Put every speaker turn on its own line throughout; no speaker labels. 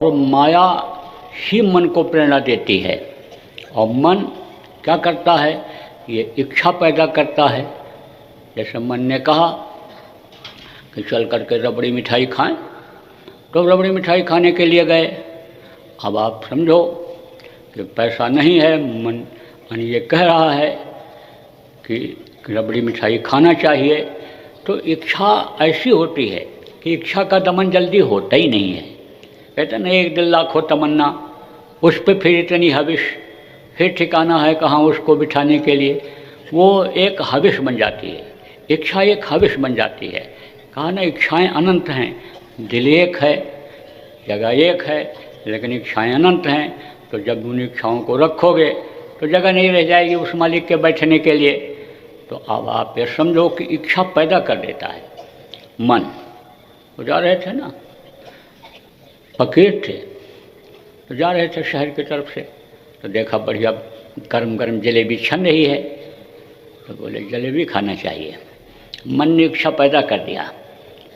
और माया ही मन को प्रेरणा देती है। और मन क्या करता है, ये इच्छा पैदा करता है। जैसे मन ने कहा कि चल करके रबड़ी मिठाई खाएं, तो रबड़ी मिठाई खाने के लिए गए। अब आप समझो कि पैसा नहीं है, मन ये कह रहा है कि रबड़ी मिठाई खाना चाहिए, तो इच्छा ऐसी होती है कि इच्छा का दमन जल्दी होता ही नहीं है। कहते ना, एक दिल लाखों तमन्ना, उस पर फिर इतनी हविश, फिर ठिकाना है कहाँ उसको बिठाने के लिए। वो एक हविश बन जाती है, इच्छा एक हविश बन जाती है। कहा ना, इच्छाएं अनंत हैं, दिल एक है, जगह एक है, लेकिन इच्छाएं अनंत हैं। तो जब उन इच्छाओं को रखोगे तो जगह नहीं रह जाएगी उस मालिक के बैठने के लिए। तो अब आप ये समझो कि इच्छा पैदा कर देता है मन। वो जा रहे थे ना, फकीर थे, तो जा रहे थे शहर की तरफ से, तो देखा बढ़िया गर्म गर्म जलेबी छन रही है, तो बोले जलेबी खाना चाहिए। मन ने इच्छा पैदा कर दिया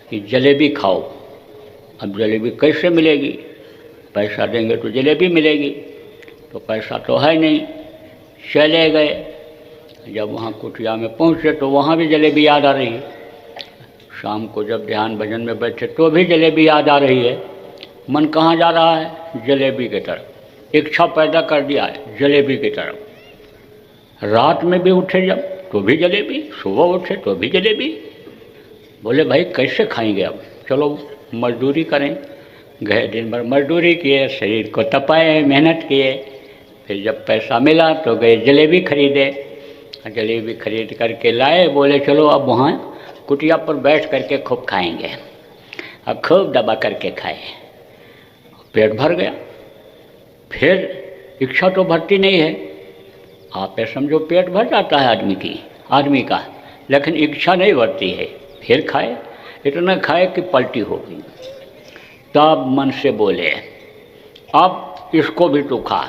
कि जलेबी खाओ। अब जलेबी कैसे मिलेगी, पैसा देंगे तो जलेबी मिलेगी, तो पैसा तो है नहीं। चले गए, जब वहाँ कुटिया में पहुँचे तो वहाँ भी जलेबी याद आ रही है। शाम को जब ध्यान भजन में बैठे तो भी जलेबी याद आ रही है। मन कहाँ जा रहा है, जलेबी की तरफ। इच्छा पैदा कर दिया है जलेबी की तरफ। रात में भी उठे जब तो भी जलेबी, सुबह उठे तो भी जलेबी। बोले भाई कैसे खाएंगे, अब चलो मजदूरी करें। गए, दिन भर मजदूरी किए, शरीर को तपाए, मेहनत किए। फिर जब पैसा मिला तो गए जलेबी खरीदे। जलेबी खरीद करके लाए, बोले चलो अब वहाँ कुटिया पर बैठ करके खूब खाएंगे। अब खूब दबा करके खाए, पेट भर गया। फिर इच्छा तो भरती नहीं है। आप ये समझो पेट भर जाता है आदमी का, लेकिन इच्छा नहीं भरती है। फिर खाए, इतना खाए कि पलटी हो गई। तब मन से बोले अब इसको भी तू खा,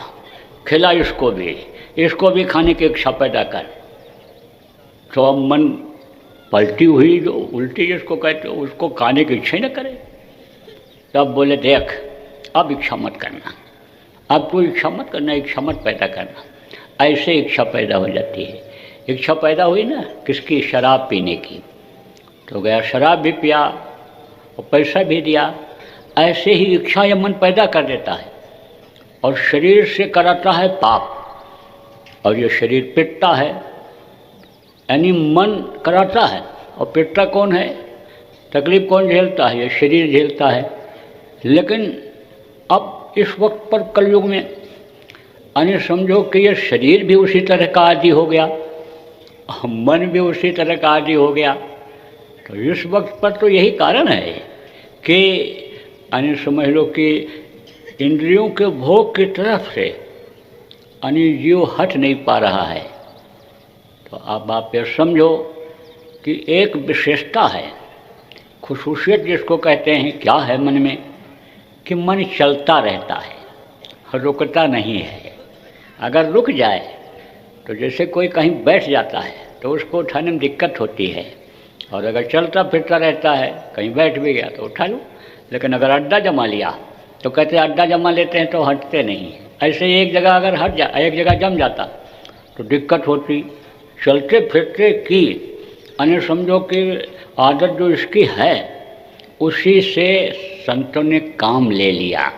खिला इसको भी खाने की इच्छा पैदा कर। तो अब मन पलटी हुई, जो उल्टी जिसको कहते हो, उसको खाने की इच्छा ही न करे। तब बोले देख, अब इच्छा मत करना, अब तू इच्छा मत करना, इच्छा मत पैदा करना। ऐसे इच्छा पैदा हो जाती है। इच्छा पैदा हुई ना किसकी, शराब पीने की, तो गया शराब भी पिया और पैसा भी दिया। ऐसे ही इच्छा यह मन पैदा कर देता है और शरीर से कराता है पाप। और ये शरीर पिटता है, यानी मन कराता है। और पिटता कौन है, तकलीफ कौन झेलता है, ये शरीर झेलता है। लेकिन अब इस वक्त पर कलयुग में यानी समझो कि ये शरीर भी उसी तरह का आदि हो गया, मन भी उसी तरह का आदि हो गया। तो इस वक्त पर तो यही कारण है कि यानी समझ लो कि इंद्रियों के भोग की तरफ से यानी जीव हट नहीं पा रहा है। तो अब आप ये समझो कि एक विशेषता है, खुसूसियत जिसको कहते हैं, क्या है मन में, कि मन चलता रहता है, रुकता नहीं है। अगर रुक जाए तो जैसे कोई कहीं बैठ जाता है तो उसको उठाने में दिक्कत होती है, और अगर चलता फिरता रहता है, कहीं बैठ भी गया तो उठा लो। लेकिन अगर अड्डा जमा लिया तो कहते हैं अड्डा जमा लेते हैं तो हटते नहीं। ऐसे एक जगह अगर एक जगह जम जाता तो दिक्कत होती। चलते फिरते की यानी समझो कि आदत जो इसकी है, उसी से संतों ने काम ले लिया।